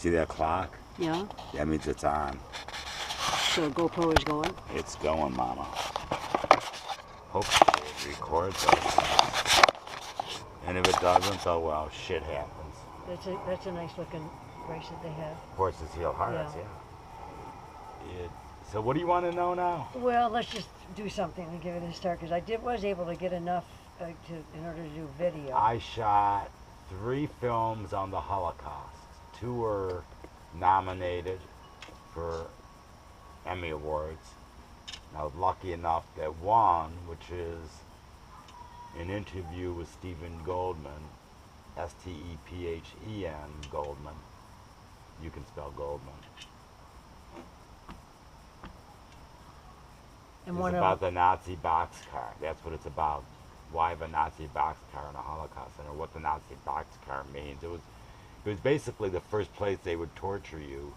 See that clock? Yeah. That means it's on. So GoPro is going? It's going, Mama. Hopefully it records us. And if it doesn't, oh well, shit happens. That's a nice looking bracelet they have. Horses heal hearts, yeah. So what do you want to know now? Well, let's just do something and give it a start, because I was able to get enough in order to do video. I shot 3 films on the Holocaust. 2 were nominated for Emmy Awards. I was lucky enough that one, which is an interview with Stephen Goldman, Stephen Goldman. You can spell Goldman. And it's about the Nazi boxcar. That's what it's about. Why have a Nazi boxcar in a Holocaust Center? What the Nazi boxcar means. It was basically the first place they would torture you,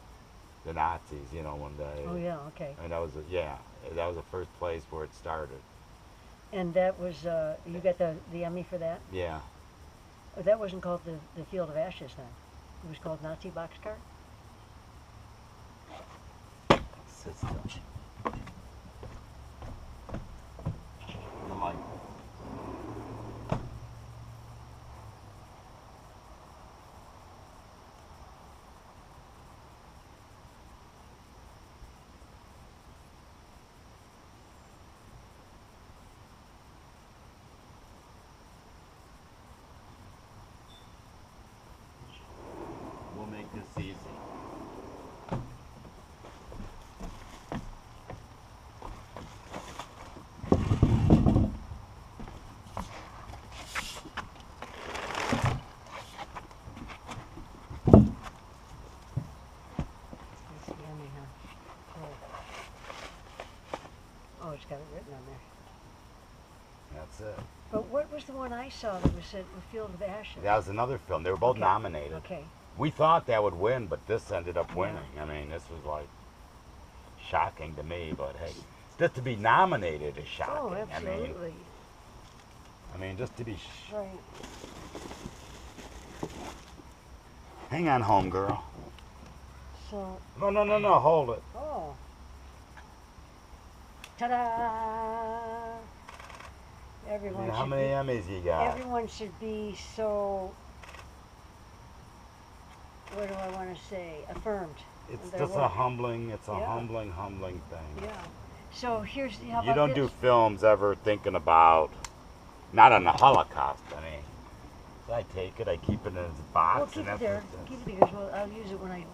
the Nazis. You know, when they. Oh yeah, okay. And that was that was the first place where it started. And that was you got the Emmy for that? Yeah. Oh, that wasn't called the Field of Ashes then. It was called Nazi boxcar. Sit still. The light. We'll make this easy. Oh, it's got it written on there. That's it. But what was the one I saw that was said the Field of Ashes? That was another film. They were both Okay. nominated. Okay. We thought that would win, but this ended up winning. I mean, this was like shocking to me, but hey, just to be nominated is shocking. Oh, absolutely. I mean, just to be. Right. Hang on, homegirl. So. No, hold it. Oh. Ta-da! Everyone. I mean, how should many be, Emmys you got? Everyone should be so. What do I want to say? Affirmed. It's their just a work. humbling. It's a Yeah. humbling thing. Yeah. So here's how You about don't this? do films ever thinking about, not on the Holocaust. I mean, I take it, I keep it in its box, Well, keep and it that's there. what it is. Keep it because I'll use it when I.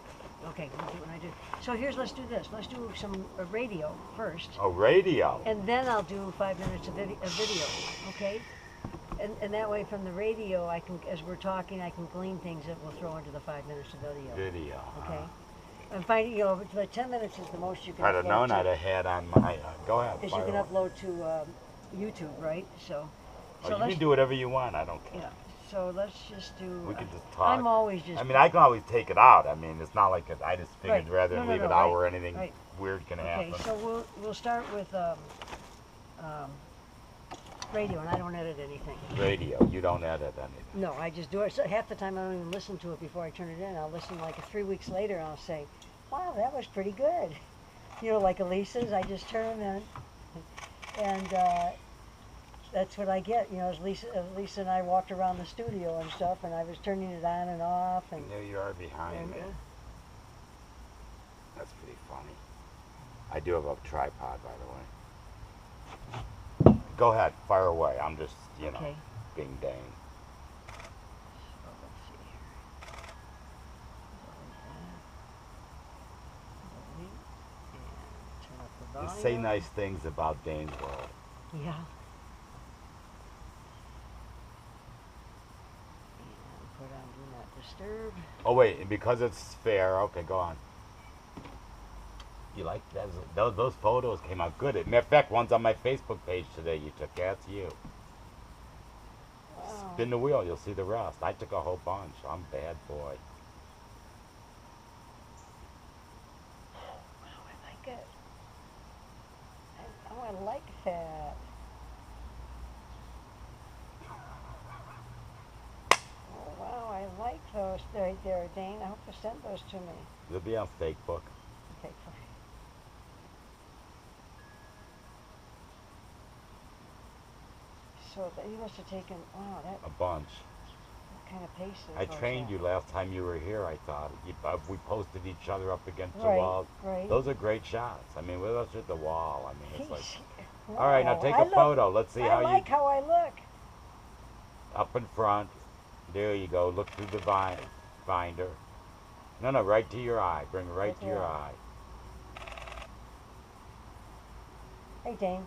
Okay, we'll do it when I do. So let's do this. Let's do some radio first, A radio. and then I'll do 5 minutes of video. Okay. And that way, from the radio, I can, as we're talking, I can glean things that we'll throw into the 5 minutes of video. Video. Okay. I'm finding, the 10 minutes is the most you can. I'd have known to, I'd have had on my. Go ahead. is you fire can away. upload to YouTube, right? So. Oh, So you let's. can do whatever you want. I don't care. Yeah. So let's just do. We can just talk. I'm always just. I mean, I can always take it out. I mean, it's not like I just figured Right. rather No, than no, leave no, it out right, where anything right. weird can Okay, happen. so we'll start with radio, and I don't edit anything. Radio, you don't edit anything. No, I just do it. So half the time I don't even listen to it before I turn it in. I'll listen like 3 weeks later, and I'll say, "Wow, that was pretty good." You know, like Elisa's, I just turn them in, and that's what I get. You know, as Lisa and I walked around the studio and stuff, and I was turning it on and off, and. There you are behind me. That's pretty funny. I do have a tripod, by the way. Go ahead, fire away. I'm just, Okay. being Dane. So let's see here. And turn up the And volume. say nice things about Dane's World. Yeah. And put on Do Not Disturb. Oh wait, and because it's fair, okay, go on. You like that? Those photos came out good. Matter of fact, one's on my Facebook page today. You took that's you. Wow. Spin the wheel, you'll see the rest. I took a whole bunch. I'm a bad boy. Wow, I like it. I like that. Oh, wow, I like those. those right there, Dane. I hope you send those to me. They'll be on Facebook. Okay, fine. So he must have taken, wow, that A bunch. kind of pace. I trained you last time you were here, I thought. We posted each other up against the Right, wall. right. Those are great shots. I mean, with us at the wall. I mean, it's like... Wow, All right, now take I a look- photo. Let's see I how like how I look. Up in front. There you go. Look through the binder. No, right to your eye. Bring it right to your there. eye. Hey, Dane.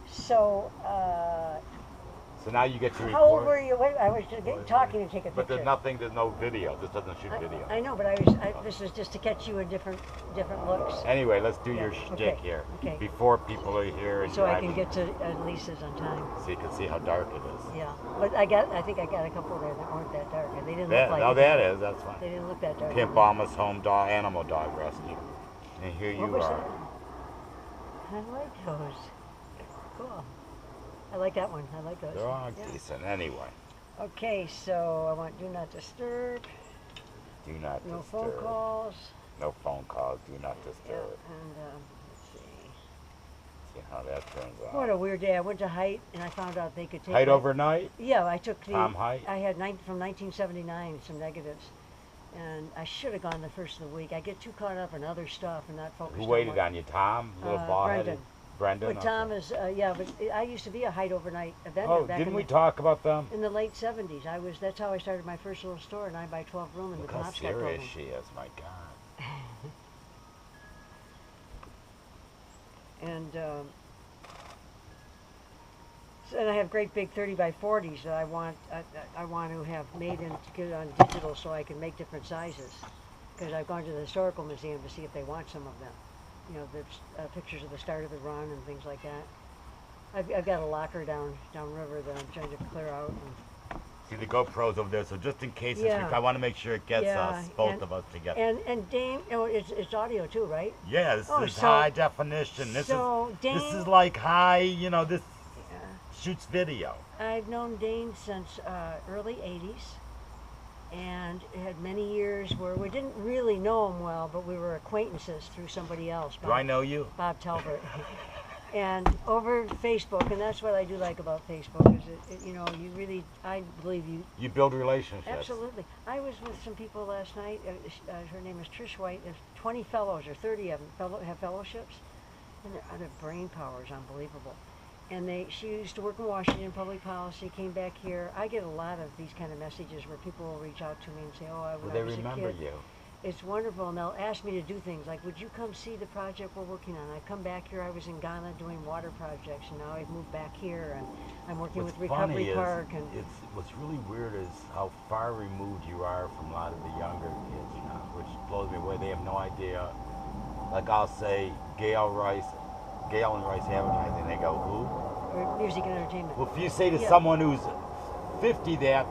So, So now you get to how old record. were you? Wait, I was just talking to take a But picture. there's no video. This doesn't shoot video. I know, but this was just to catch you in different looks. Anyway, let's do Yeah, your shtick okay, here. okay. Before people are here and So I driving, can get to Lisa's on time. so you can see how dark it is. Yeah, but I think I got a couple there that weren't that dark. They didn't That, look like no, it. that is. That's fine. They didn't look that dark. Pimp Alma's Home Dog Animal Dog Rescue. And here What you was are. that? I like those. Cool. I like that one. I like those. They're all Yeah. decent. Anyway, Okay, so I want do not disturb. do not No disturb. phone calls. No phone calls. Do not Yeah, disturb. and let's see. See how that turns out. What a weird day. I went to Height and I found out they could take Height it. overnight? Yeah, I took the. Tom Height? I had from 1979 some negatives, and I should have gone the first of the week. I get too caught up in other stuff and not focused. Who waited what, on you? Tom? Little bald-headed? Brendan. Brendan? But Tom Okay. is yeah. But I used to be a Height overnight vendor. Oh, back didn't in we the, talk about them? in the late 70s? That's how I started my first little store, 9x12 room in Look the how Penobscot serious program. she is, my God. And and I have great big 30x40s that I want to have made and get on digital so I can make different sizes. Because I've gone to the historical museum to see if they want some of them. You know, there's pictures of the start of the run and things like that. I've got a locker downriver that I'm trying to clear out. And See the GoPro's over there, so just in case, Yeah. I want to make sure it gets Yeah, us, both and- of us together. and Dane, oh, it's audio too, right? Yeah, this Oh, is so- high definition. This so is Dane, this is like high, you know, this Yeah. shoots video. I've known Dane since early 80s, and had many years where we didn't really know him well, but we were acquaintances through somebody else. Do I know you? Bob Talbert. And over Facebook, and that's what I do like about Facebook, is you know, you really, I believe you. You build relationships. Absolutely. I was with some people last night. Her name is Trish White. There's 20 fellows, or 30 of them have fellowships, and their brain power is unbelievable. And she used to work in Washington public policy, came back here. I get a lot of these kind of messages where people will reach out to me and say, oh, Well, when they I was remember a kid. you. It's wonderful, and they'll ask me to do things like, would you come see the project we're working on? I come back here, I was in Ghana doing water projects, and now I've moved back here, and I'm working What's with funny Recovery is, Park. And what's really weird is how far removed you are from a lot of the younger kids now, which blows me away. They have no idea. Like I'll say, Gail and Rice Advertising, they go, who? or music and entertainment. Well, if you say to Yeah. someone who's 50 that,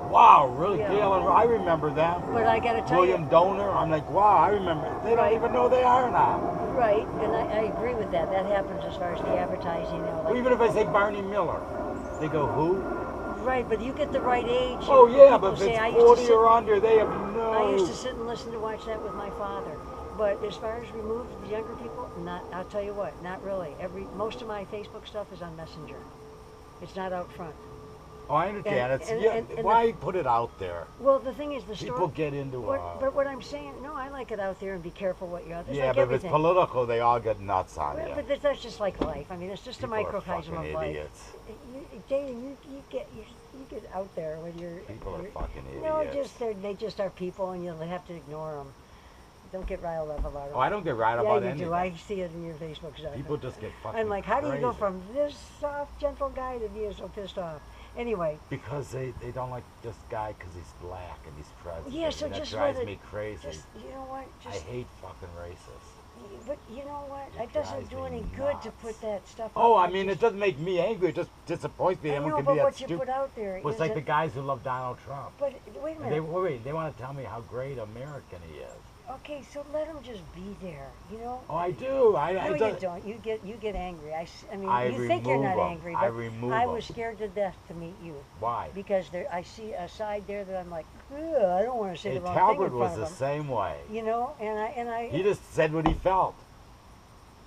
wow, really, Yeah. Gail and I remember them. But I gotta tell William Donor, I'm like, wow, I remember. They don't Right. even know they are now. you, right, and I agree with that. That happens as far as the advertising, you know, Or like, even if I say Barney Miller, they go, who? right, but you get the right age. Oh and yeah, people but if say, it's I used to 40 sit- or under, they have no. I used to sit and listen to watch that with my father. But as far as removed, the younger people, not. I'll tell you what, not really. Most of my Facebook stuff is on Messenger. It's not out front. Oh, I understand. and- It's and- yeah. and Why put it out there? Well, the thing is, the People story. get into But what I'm saying, no, I like it out there and be careful what you're. It's yeah, like but everything. if it's political, they all get nuts on Well, you. but that's just like life. I mean, it's just People a are microcosm fucking of life. idiots. Dana, you get out there when you're. People are fucking idiots. No, they just are people, and you'll have to ignore them. Don't get riled up about it. Oh, I don't get right yeah, about you anything. do. I see it in your Facebook stuff. People just get fucking I'm like, how do you go crazy. from this soft, gentle guy to being so pissed off? Anyway. Because they don't like this guy because he's black and he's president. Yeah, so and that just drives let it- me crazy. Just, you know what? I Just, hate fucking racists. but you know what? It It doesn't drives do me any good to nuts. put that stuff Oh, out I there. mean, it Just- doesn't make me angry. It just disappoints me. I Anyone know, can but be that what you stupid. put out there Well, it's like isn't- the guys who love Donald Trump. But wait a And minute. they want to tell me how great American he is. Okay, so let them just be there, you know? Oh, I do. No, you don't. You get angry. I mean, I you think you're not remove 'em. angry, I but remove I 'em. was scared to death to meet you Why? because I see a side there that I'm like, ugh, I don't want to say Hey, the wrong thing Talbot in was front the of them, same way. you know? He just said what he felt.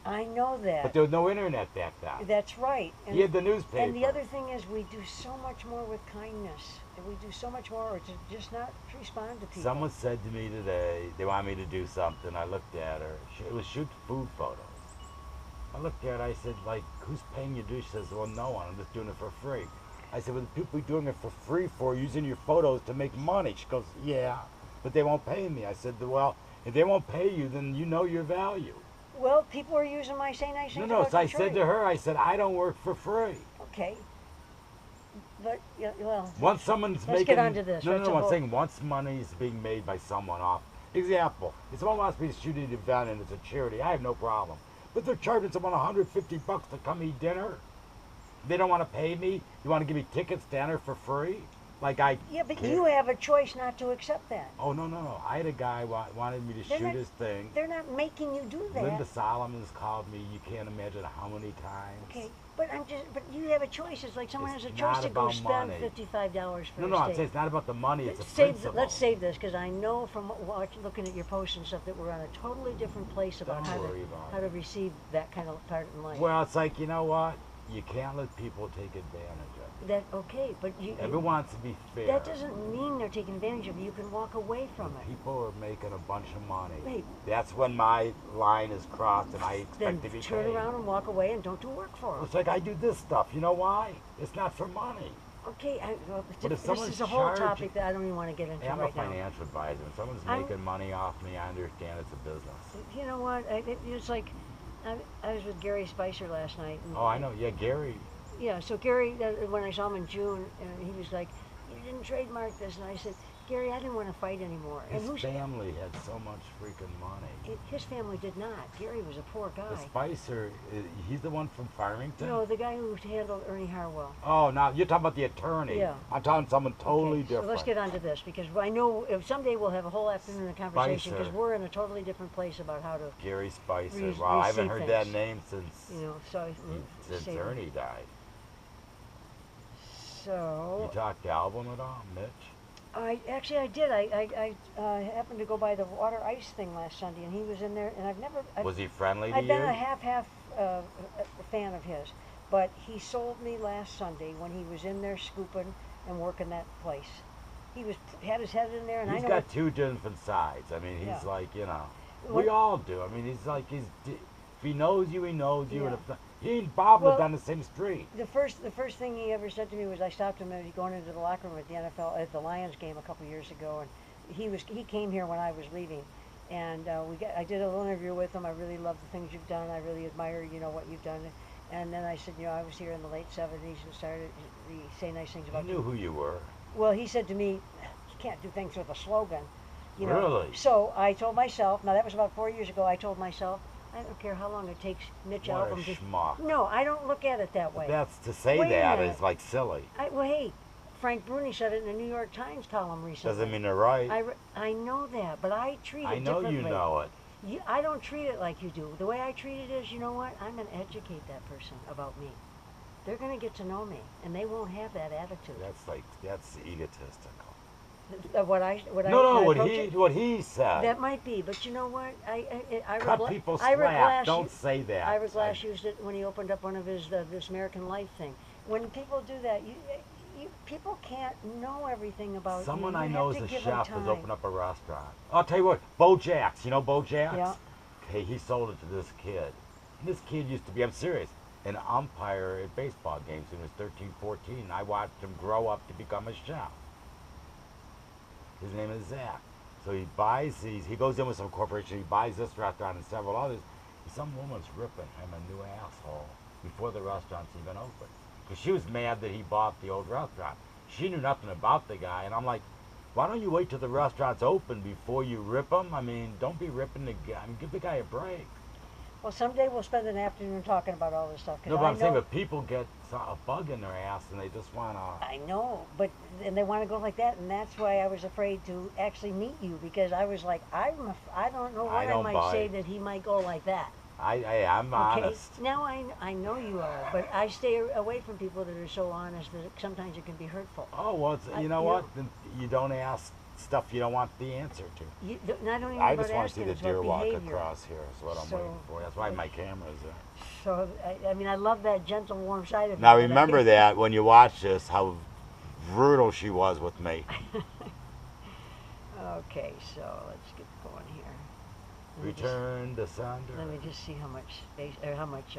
I know But that. there was no internet back then. That's right. He had the newspaper. And the other thing is, we do so much more with kindness. And we do so much more to just not respond to people. Someone said to me today, they want me to do something. I looked at her. It was shoot food photos. I looked at her, I said, like, who's paying you to do? She says, well, no one. I'm just doing it for free. I said, well, the people you're doing it for free for, using your photos to make money. She goes, yeah, but they won't pay me. I said, well, if they won't pay you, then you know your value. Well, people are using my say nice things No, about so I Detroit. said to her, I said, I don't work for free. Okay. But, yeah, well, Once someone's let's making... get onto this. No, That's no, a I'm whole- saying once money is being made by someone off. Example, if someone wants me to shoot an event and it's a charity, I have no problem. But they're charging someone $150 to come eat dinner. They don't want to pay me. You want to give me tickets to enter for free? Like I... yeah, but can't- you have a choice not to accept that. Oh, no, no, no. I had a guy wanted me to They're shoot not- his thing. They're not making you do that. Linda Solomon's called me. You can't imagine how many times. Okay, but but you have a choice. It's like someone It's has a not choice to go about spend money. $55 for No, a no, I'm steak. saying it's not about the money. It's a Save, principle. let's save this because I know from looking at your posts and stuff that we're on a totally different place about Don't worry about how to receive that kind of part in life. Well, it's like, you know what? You can't let people take advantage of you. That okay, but Everyone wants to be fair. that doesn't mean they're taking advantage of you. You can walk away from it. People are making a bunch of money. Hey. That's when my line is crossed and I Then expect to be turn paid. around and walk away and don't do work for them. It's like I do this stuff. You know why? It's not for money. Okay, But if this someone's is a whole charging- topic that I don't even want to get into Hey, I'm right a now. financial advisor. If someone's I'm- making money off me, I understand it's a business. You know what? It's like I was with Gary Spicer last night. And Oh, I know. Yeah, Gary. Yeah, so Gary, when I saw him in June, he was like, "You didn't trademark this," and I said, "Gary, I didn't want to fight anymore." His And family had so much freaking money. his family did not. Gary was a poor The guy. Spicer, he's the one from Farmington? No, the guy who handled Ernie Harwell. Oh, now you're talking about the attorney. Yeah. I'm talking someone totally Okay, different. So let's get on to this because I know if someday we'll have a whole afternoon of conversation because Spicer. we're in a totally different place about how to, Gary Spicer. Re- Wow, I haven't receive heard that things. name since you know, so say- Ernie died. So You talked album at all, Mitch? I did. I happened to go by the water ice thing last Sunday, and he was in there, and Was he friendly to I've you? been a half fan of his, but he sold me last Sunday when he was in there scooping and working that place. He had his head in there, and He's I know got two different sides. I mean, he's Yeah. like, you know, What- we all do. I mean, he's like, if he knows you, he knows you. And Yeah. if not, he and Bob Well, lived on the same street. the first thing he ever said to me was I stopped him as he going into the locker room at the NFL at the Lions game a couple years ago, and he came here when I was leaving, and I did a little interview with him. I really love the things you've done. I really admire what you've done. And then I said, I was here in the late '70s and started to say nice things He about knew who you were. Well, he said to me, "You can't do things with a slogan." You know? Really? So I told myself, now that was about 4 years ago, I told myself, I don't care how long it takes Mitch What a album to... schmuck. No, I don't look at it that way. That's to say Wait a that minute. is like silly. Well, hey, Frank Bruni said it in a New York Times column recently. Doesn't mean they're right. I know that, but I treat it I know differently. you know it. I don't treat it like you do. The way I treat it is, you know what? I'm going to educate that person about me. They're going to get to know me, and they won't have that attitude. That's egotistical. What he said. That might be, but you know what? Cut people slack. Don't say that. Ira Glass used it when he opened up one of his this American Life thing. When people do that, people can't know everything about Someone you. You I have know to is a give them chef has time. opened up a restaurant. I'll tell you what, Bo Jack's. You know Bo Jack's? Yeah. Okay, he sold it to this kid. And this kid used to be, I'm serious, an umpire at baseball games when he was 13, 14. I watched him grow up to become a chef. His name is Zach. So he buys these, he goes in with some corporation, he buys this restaurant and several others. And some woman's ripping him a new asshole before the restaurant's even open. Because she was mad that he bought the old restaurant. She knew nothing about the guy, and I'm like, why don't you wait till the restaurant's open before you rip him? I mean, don't be ripping the guy. I mean, give the guy a break. Well, someday we'll spend an afternoon talking about all this stuff. 'Cause No, but I I'm saying, know, but people get a bug in their ass and they just want to. I know, but and they want to go like that, and that's why I was afraid to actually meet you because I was like, I don't know what I don't might say bite. that he might go like that. I'm Okay, honest. now I know you are, but I stay away from people that are so honest that sometimes it can be hurtful. Oh, well, you know you what? know- Then you don't ask stuff you don't want the answer to. Not only I about just want to see asking, the it's about deer walk behavior. across here. Is what I'm So- waiting for. That's why my camera's there. So I mean, I love that gentle, warm side of you. Now but I- remember that when you watch this, how brutal she was with me. Okay, so let's get going here. Let me just- Return to sender. Let me just see how much space, or how much,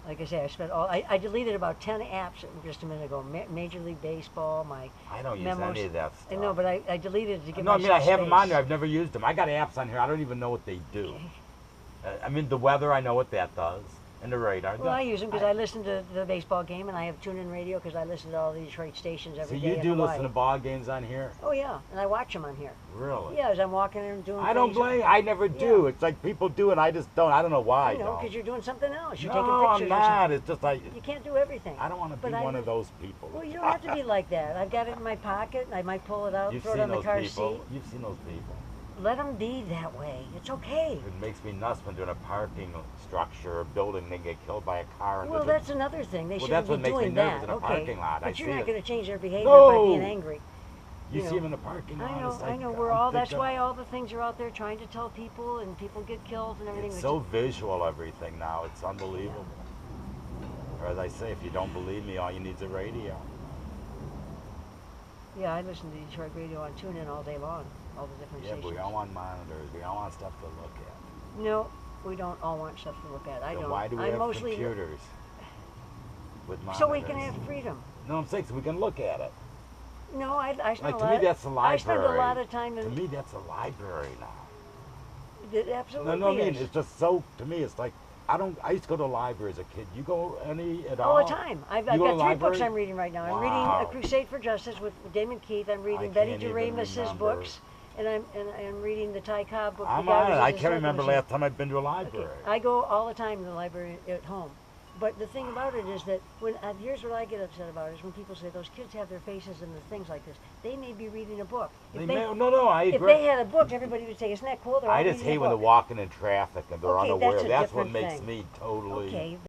like I say, I spent I deleted about 10 apps just a minute ago. Major League Baseball, my I don't use memos. any of that stuff. I know, but I deleted it to give No, I mean, I myself have them on space. there. I've never used them. I got apps on here. I don't even know what they do. Okay. I mean, the weather, I know what that does. And the radar. Well, I use them because I listen to the baseball game, and I have tune-in radio because I listen to all the Detroit stations So every day you in do Hawaii. listen to ball games on here? Oh yeah, and I watch them on here. Really? Yeah, as I'm walking and doing I don't things. blame. I never do. Yeah. It's like people do it. I just don't. I don't know why. I know, don't. because you're doing something else. You're No, taking I'm pictures or not. something. It's just like You can't do everything. I don't want to be But one of those people. Well, you don't have to be like that. I've got it in my pocket, and I might pull it out, You've throw it seen on the those car people. seat. You've seen those people. Let them be that way. It's okay. It makes me nuts when they're in a parking structure or building. They get killed by a car. And Well, they're that's another thing. They Well, shouldn't that's what be makes me doing nervous that. in a Okay, parking lot. I but you're see not it. going to change their behavior by being No! angry. You know. see them in the parking lot. I know. It's like, I know. We're I'm all. That's thinking, why all the things are out there trying to tell people, and people get killed and everything. It's which so visual, everything now. It's unbelievable. Or as I say, if you don't believe me, all you need is a radio. Yeah, I listen to Detroit radio on TuneIn all day long, all the different Yeah, but stations. we all want monitors. We all want stuff to look at. No, we don't all want stuff to look at. I Then don't. why do we I have mostly computers with monitors? so we can have freedom. No, I'm saying so we can look at it. No, I spend Like a to lot. me, that's the library. I spend a lot of time To in. me, that's a library now. It absolutely No, I mean is. it's just so. To me, it's like I used to go to the library as a kid. You go any at All all? the time. I've You go to got the 3 books library? I'm reading right now. I'm reading Wow. A Crusade for Justice with Damon Keith. I'm reading I Betty can't even Duramus's remember. books, and I'm reading the Ty Cobb book. I'm The on it. Goddess I of the can't remember Circumcision. last time I've been to a Okay, library. I go all the time to the library at home. But the thing about it is that when here's what I get upset about is when people say those kids have their faces in the things like this. They may be reading a book. No, I If agree. they had a book, everybody would say, "Isn't that cool?" They're all I just reading a hate when they're book. walking in traffic and they're Okay, unaware. that's a That's what different makes thing. me totally. Okay,